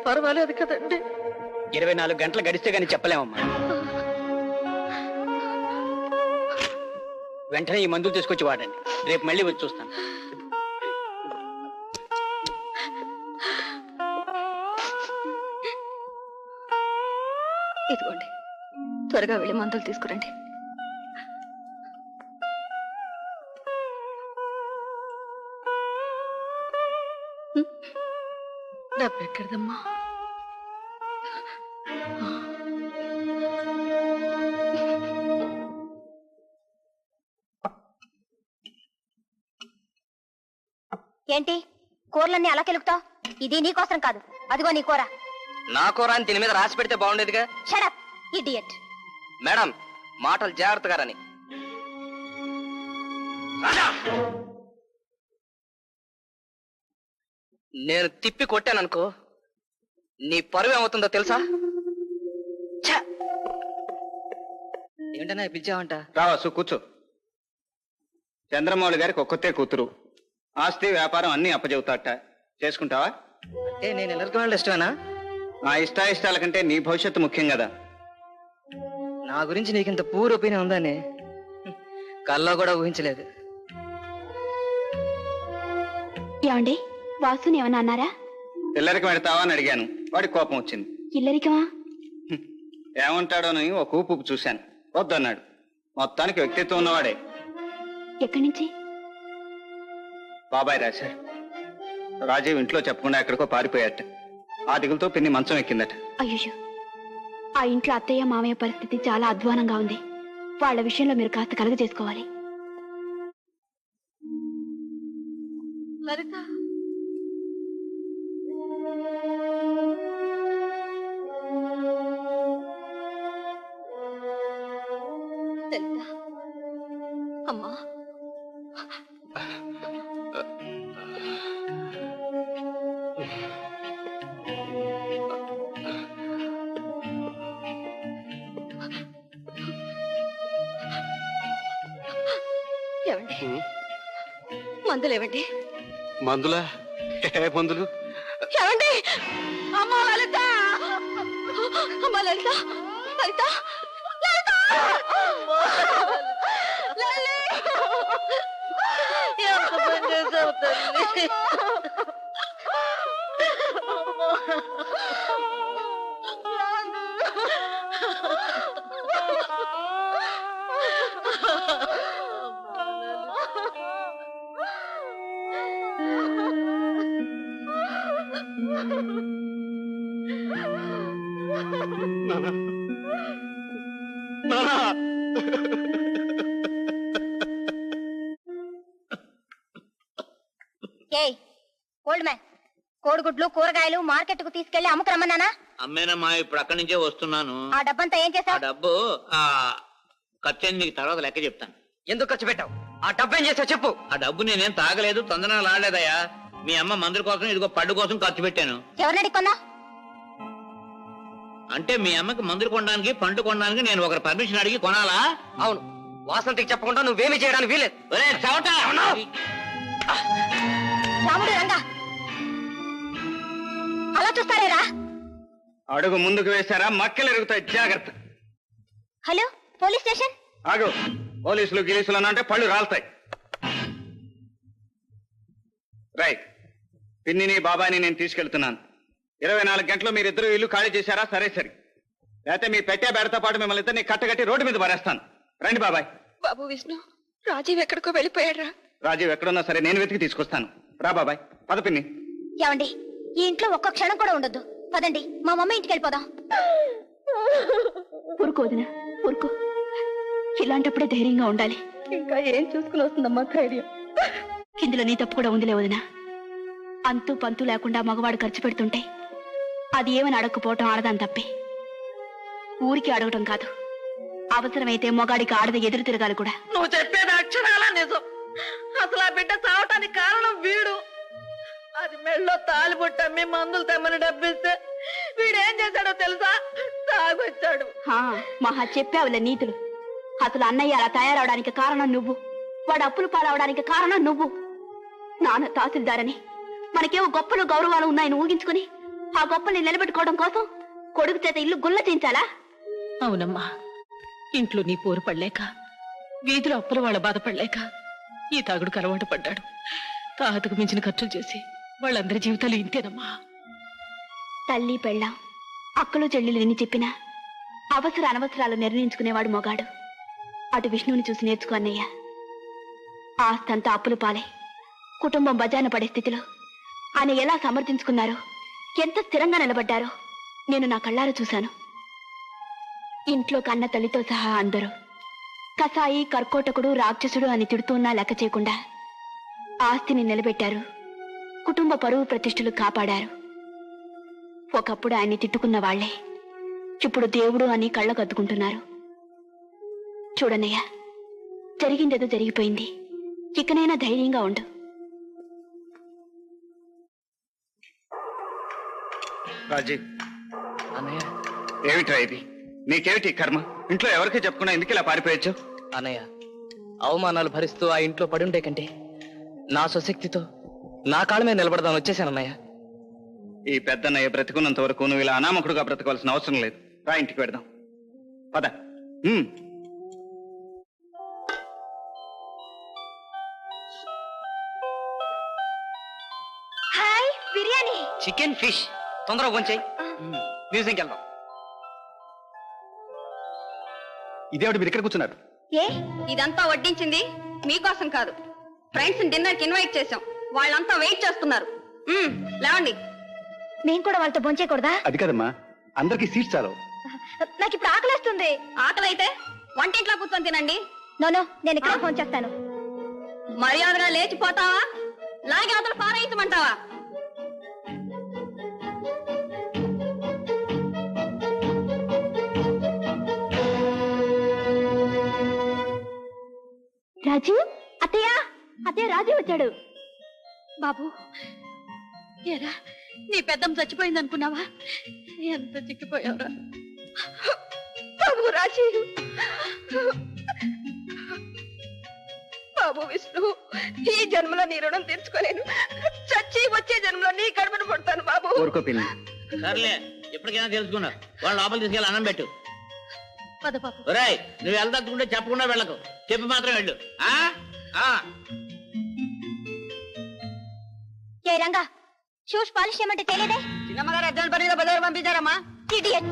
పర్వాలేదు కదండి. 24 గంటలు గడిస్తే గానీ చెప్పలేమమ్మా. వెంటనే ఈ మందులు తీసుకొచ్చి వాడండి. రేపు మళ్ళీ వచ్చి చూస్తాను. ఇదిగోండి, త్వరగా వెళ్ళి మందులు తీసుకురండి. డబ్బు ఎక్కడదమ్మా? ఏంటి కూరలన్నీ అలా కెలుగుతావు? ఇది నీకోసం కాదు, అదిగో నీ కూర. నా కూర అని దీని మీద రాసి పెడితే బాగుండేదిగా. Shut up idiot. మేడం, మాటలు జాగ్రత్తగా రాని. నేను తిప్పి కొట్టాననుకో, నీ పరువు ఏమవుతుందో తెలుసా? ఏంటన్నా పిలిచావంట? రావాసు, కూర్చో. చంద్రమౌళి గారికి ఒక్కతే కూతురు, ఆస్తి వ్యాపారం అన్ని అప్పచెబుతాట. చేసుకుంటావా? అంటే నేను ఎల్లరికి వాళ్ళ ఇష్టమేనా? నా ఇష్టాయిష్టాల కంటే నీ భవిష్యత్తు ముఖ్యం కదా. నా గురించి నీకింత పూర్ ఒపీనియన్ ఉందని కల్లో కూడా ఊహించలేదు. ఏమండి, వాసుని ఏమన్నా అన్నారా? పిల్లరికి పెడతావా అని అడిగాను, వాడికి కోపం వచ్చింది. ఇల్లరికమా? ఏమంటాడోని ఒక ఊపు చూశాను, వద్దన్నాడు. మొత్తానికి వ్యక్తిత్వం ఉన్నవాడే. ఎక్కడి నుంచి? బాబాయ్ రాశారు. రాజీవ్ ఇంట్లో చెప్పకుండా ఎక్కడికో పారిపోయాట. ఆ దిగులతో పిన్ని మంచం ఎక్కిందట. అయ్యో, ఆ ఇంట్లో అత్తయ్య మామయ్య పరిస్థితి చాలా అధ్వానంగా ఉంది. వాళ్ళ విషయంలో మీరు కాస్త కలుగ చేసుకోవాలి. లలిత, లలిత అమ్మా, ఏమండి మందులు ఏమండి? మందులా? ఏ మందులు? ఏమండి? అమ్మా లలిత, అమ్మా లలిత, లలిత, లలిత, లలి! ఎంత పని చేసావు తల్లి? ఓల్డ్ మ్యాన్, కోడిగుడ్లు కూరగాయలు మార్కెట్ కు తీసుకెళ్లి అమ్ముకురమ్మన్నానా? అమ్మేనమ్మా, ఇప్పుడు అక్కడి నుంచే వస్తున్నాను. ఆ డబ్బంతా ఏం ఆ చేశావు? డబ్బు ఖర్చు నీకు తర్వాత లెక్క చెప్తాను. ఎందుకు ఖర్చు పెట్టావు? ఆ డబ్బు ఏం చేసావు చెప్పు. ఆ డబ్బు నేనేం తాగలేదు, తొందరగా ఆడలేదయ్యా. మీ అమ్మ మందుల కోసం, ఇదిగో పడ్డు కోసం ఖర్చు పెట్టాను. ఎవరిని కొన్నా? అంటే మీ అమ్మకి మందులు కొనడానికి, పండు కొనడానికి నేను ఒకరి పర్మిషన్ అడిగి కొనాలా? అవును, వాసంతికి చెప్పకుండా నువ్వేమీ చేయడానికి వీలేదు. రాముడు రంగా, అలా చూస్తారేరా? అడుగు ముందుకు వేశారా మక్కలు ఎరుగుతాయి, జాగ్రత్త. Hello, police station. ఆగు, పోలీసులు గిలీసులు అంటే పళ్ళు రాలుతాయి. రైట్, పిన్నిని బాబాయిని నేను తీసుకెళ్తున్నాను. 24 గంటలు మీరిద్దరూ ఇల్లు ఖాళీ చేశారా? సరే సరే, లేకపోతే మీ పెట్టే బేడతో పాటు మిమ్మల్ని ఇద్దరిని కట్టగట్టి రోడ్డు మీద పడేస్తాను. రండి బాబాయ్. బాబు విష్ణు, రాజీవ్ ఎక్కడికో వెళ్ళిపోయాడ్రా. రాజీవ్ ఎక్కడున్నా సరే నేను వెతికి తీసుకొస్తాను. రా బాబాయ్, పద పిన్ని. ఏమండి, ఈ ఇంట్లో ఒక్క క్షణం కూడా ఉండొద్దు. పదండి, మా మమ్మీ ఇంటికి వెళ్ళిపోదాం. ఊరుకో వదినా, ఊరుకో. ఇలాంటప్పుడే ధైర్యంగా ఉండాలి. ఇంకా ఏం చూసుకుని వస్తుందమ్మా ధైర్యం? ఇందులో నీ తప్పు కూడా ఉందిలే వదినా. అంతు పంతు లేకుండా మగవాడు ఖర్చు పెడుతుంటే అది ఏమని అడగకపోవటం ఆడదాని తప్పే. ఊరికి అడగటం కాదు, అవసరమైతే మొగాడికి ఆడద ఎదురు తిరగాలి కూడా. నువ్వు చెప్పేది అక్షరాల నిజం. అసలు ఆ బిడ్డ చావటానికి కారణం వీడు. అది మెళ్ళో తాలిబుట్టమ్మి మందులు తెమ్మని డబ్బిస్తే వీడేం చేశాడో తెలుసా? తాగొచ్చాడు. మహా చెప్పావులే నీతులు. అసలు అన్నయ్య అలా తయారవడానికి కారణం నువ్వు, వాడు అప్పులు పాలవడానికి కారణం నువ్వు. నాన్న తహసీల్దారని మనకేమో గొప్పలు గౌరవాలు ఉన్నాయని ఊగించుకుని ఆ గొప్పని నిలబెట్టుకోవడం కోసం కొడుకు చేత ఇల్లు గుల్ల చేయించాలా? అవునమ్మా, ఇంట్లో నీ పోరు పడలేక, వీధిలో అప్పుల వాళ్ళ బాధపడలేక ఈ తాగుడుకు అలవాటు పడ్డాడు. తాహతకు మించిన ఖర్చులు చేసి వాళ్ళందరి జీవితాలు ఇంతేనమ్మా. తల్లి పెళ్ళాం అక్కలు చెల్లెలు ఎన్ని చెప్పినా అనవసరాలు నిర్ణయించుకునేవాడు మొగాడు. అటు విష్ణువుని చూసి నేర్చుకో అన్నయ్య. ఆస్తంతా అప్పులు పాలే కుటుంబం బజాన పడే స్థితిలో ఆయన ఎలా సమర్థించుకున్నారో, ఎంత స్థిరంగా నిలబడ్డారో నేను నా కళ్ళారా చూశాను. ఇంట్లో కన్న తల్లితో సహా అందరూ కసాయి, కర్కోటకుడు, రాక్షసుడు అని తిడుతున్నా లెక్క చేయకుండా ఆస్తిని నిలబెట్టారు. కుటుంబ పరువు ప్రతిష్టలు కాపాడారు. ఒకప్పుడు ఆయన్ని తిట్టుకున్న వాళ్లే ఇప్పుడు దేవుడు అని కళ్ళకద్దుకుంటున్నారు. చూడన్నయ్య, జరిగిందేదో జరిగిపోయింది. ఇకనైనా ధైర్యంగా ఉండు. రాజీ, అన్నయ్య ఏమిట్రా ఇది? నీకేమిటి కర్మ? ఇంట్లో ఎవరికి చెప్పకుండా ఎందుకు ఇలా పారిపోయచ్చు? అన్నయ్య, అవమానాలు భరిస్తూ ఆ ఇంట్లో పడుండే కంటే నా స్వశక్తితో నా కాళ్ళ మీద నిలబడదాని వచ్చేసానన్నయ్య. ఈ పెద్దన్నయ్య బ్రతికున్నంత వరకు నువ్వు ఇలా అనామకుడుగా బ్రతకవలసిన అవసరం లేదు. రా, ఇంటికి పెడదాం పద. హాయ్, బిర్యానీ. చికెన్, ఫిష్ తొందరగా కొంచెం మ్యూజియంకి వెళ్దాం. ఇదేవిడ మీరు ఇక్కడ కూర్చున్నారు? ఏ ఇదంతా వడ్డించింది మీకోసం కాదు, ఫ్రెండ్స్ డిన్నర్ కి ఇన్వైట్ చేశాం. వాళ్ళంతా వెయిట్ చేస్తున్నారు. లేవండి. మేము కూడా వాళ్ళతో భోంచేయకూడదా? అది కదమ్మా, అందరికి సీట్స్ చాలు. నాకు ఇప్పుడు ఆకలేస్తుంది. ఆకలి అయితే వంటింట్లో కూర్చొని తినండి. నోనో, నేను ఇక్కడ ఫోన్ చేస్తాను. మర్యాదగా లేచిపోతావా, లాగే అవతల పారేయించమంటావా? రాజు, అత్తయ్య, అత్తయ్య, రాజు వచ్చాడు. బాబు, ఏరా నీ పెద్దం చచ్చిపోయింది అనుకున్నావా? ఎంత చిక్కిపోయావురా బాబు. రాజీవ్, బాబు విష్ణు, ఈ జన్మలో నీ రుణం తీర్చుకోలేను. చచ్చి వచ్చే జన్మలో నీ కడుపును పడతాను బాబు. ఊరుకో పిన్ని. సర్లే, ఎప్పటికైనా తెలుసుకున్నావు. వాళ్ళు లోపల తీసుకెళ్ళి అన్నం పెట్టు. పద బాబు. ఒరేయ్, నువ్వు వెళ్దలుచుకుంటే చెప్పకుండా వెళ్ళకు, చెప్పి మాత్రం వెళ్ళు. ఏ రంగా, షూస్ పాలిష్ చేయమంటే తెలియదే? చిన్నమ్మగారు అర్జెంట్ పనిగా బజారు పంపించారమ్మా. ఇడియట్.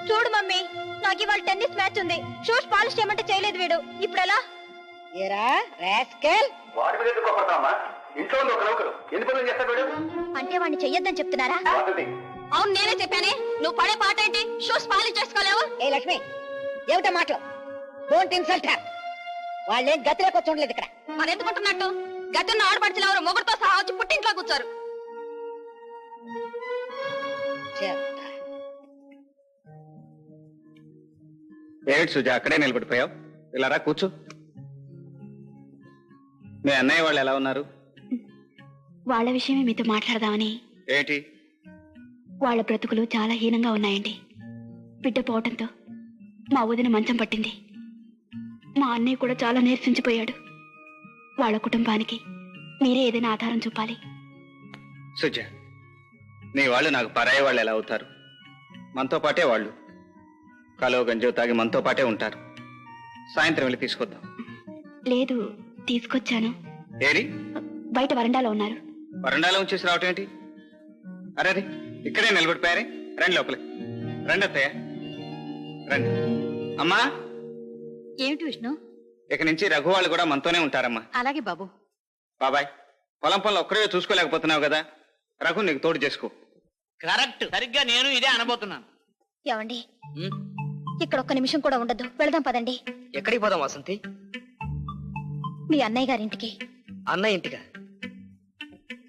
చూడు మమ్మీ, నాకు ఇవాళ టెన్నిస్ మ్యాచ్ ఉంది. షూస్ పాలిష్ చేయమంటే చేయలేదు వీడు. ఇప్పుడు ఎలా? ఏరా రాస్కెల్, అంటే వాడిని చెయ్యొద్దని చెప్తున్నారా? అవును, నేనే చెప్పానే. నువ్వు పడే పాట ఏంటి? షూస్ పాలిష్ చేసుకోలేవు. ఏ లక్ష్మి, ఏమిటా మాటలు? Don't insult her. వాళ్ళేం గతిలోకి వచ్చి ఉండలేదు ఇక్కడ. మరి ఎందుకుంటున్నట్టు? గతున్న ఆడపడుచులు ఎవరు మొగుడుతో సహా వచ్చి పుట్టింట్లో కూర్చోరు. ఏమిటి సుజా, అక్కడే నిలబడిపోయావు? ఇలా రా, కూర్చో. మీ అన్నయ్య వాళ్ళు ఎలా ఉన్నారు? వాళ్ళ విషయమే మీతో మాట్లాడదామని. ఏంటి? వాళ్ళ బ్రతుకులు చాలా హీనంగా ఉన్నాయండి. బిడ్డ పోవటంతో మా వదిన మంచం పట్టింది. మా అన్నయ్య కూడా చాలా నీరసించిపోయాడు. వాళ్ళ కుటుంబానికి మీరే ఏదైనా ఆధారం చూపాలి. సుజా, నీ వాళ్ళు నాకు పరాయి వాళ్ళు ఎలా అవుతారు? మనతో పాటే వాళ్ళు కలో గంజో తాగి మనతో పాటే ఉంటారు. సాయంత్రం వెళ్ళి తీసుకొద్దాం. లేదు, తీసుకొచ్చాను. ఏరి? బయట వరండాలో ఉన్నారు. వరండాలో ఉంచేసి రావటం ఏంటి? అరే అరే, ఇక్కడే నిలబడిపోయారే. రండి లోపలికి. రండి అత్తయ్య, రండి. అమ్మా, ఏమిటి విష్ణు? ఇక నుంచి రఘు వాళ్ళు కూడా మనతోనే ఉంటారమ్మా. అలాగే బాబు. బాబాయ్, పొలం పనులు ఒక్కడే చూసుకోలేకపోతున్నావు కదా, రఘు నీకు తోడు చేసుకో. కరెక్ట్, సరిగ్గా నేను ఇదే అనబోతున్నాను. ఏమండి, ఇక్కడ ఒక్క నిమిషం కూడా ఉండదు. వెళదాం పదండి. ఎక్కడికి పోదాం వాసంతి? మీ అన్నయ్య గారింటికి. అన్నయ్య ఇంటిగా?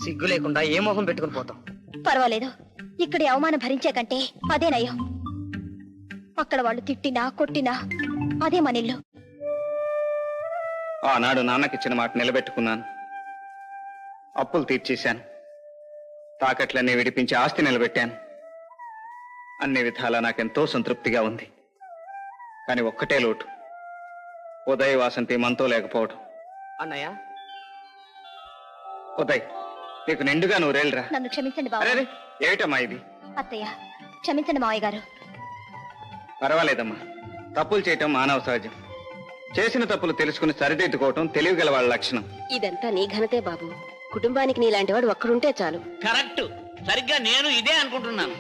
సిగ్గు లేకుండా ఏ మొహం పెట్టుకుని పోతాం? పర్వాలేదు, ఇక్కడి అవమానం భరించే కంటే అదే నయం. అక్కడ వాళ్ళు తిట్టినా కొట్టినా అదే మనిల్లు. ఆనాడు నాన్నకిచ్చిన మాట నిలబెట్టుకున్నాను. అప్పులు తీర్చేశాను. తాకట్లన్నీ విడిపించి ఆస్తి నిలబెట్టాను. అన్ని విధాలా నాకెంతో సంతృప్తిగా ఉంది. కానీ ఒక్కటే లోటు, ఉదయ్ వాసంతి మనతో లేకపోవడం. అన్నయ్య, ఉదయ్, నీకు నిండుగా 100 ఏళ్ళరా. నన్ను క్షమించండి అరే బాబు. అరే, ఏమిటమ్మా ఇది? అత్తయ్య క్షమించండి మావయ్య గారు. పర్వాలేదమ్మా, తప్పులు చేయటం మానవ సహజం. చేసిన తప్పులు తెలుసుకుని సరిదిద్దుకోవటం తెలివిగల వాళ్ళ లక్షణం. ఇదంతా నీ ఘనతే బాబు. కుటుంబానికి నీలాంటి వాడు ఒక్కడుంటే చాలు. కరెక్ట్, సరిగ్గా నేను ఇదే అనుకుంటున్నాను.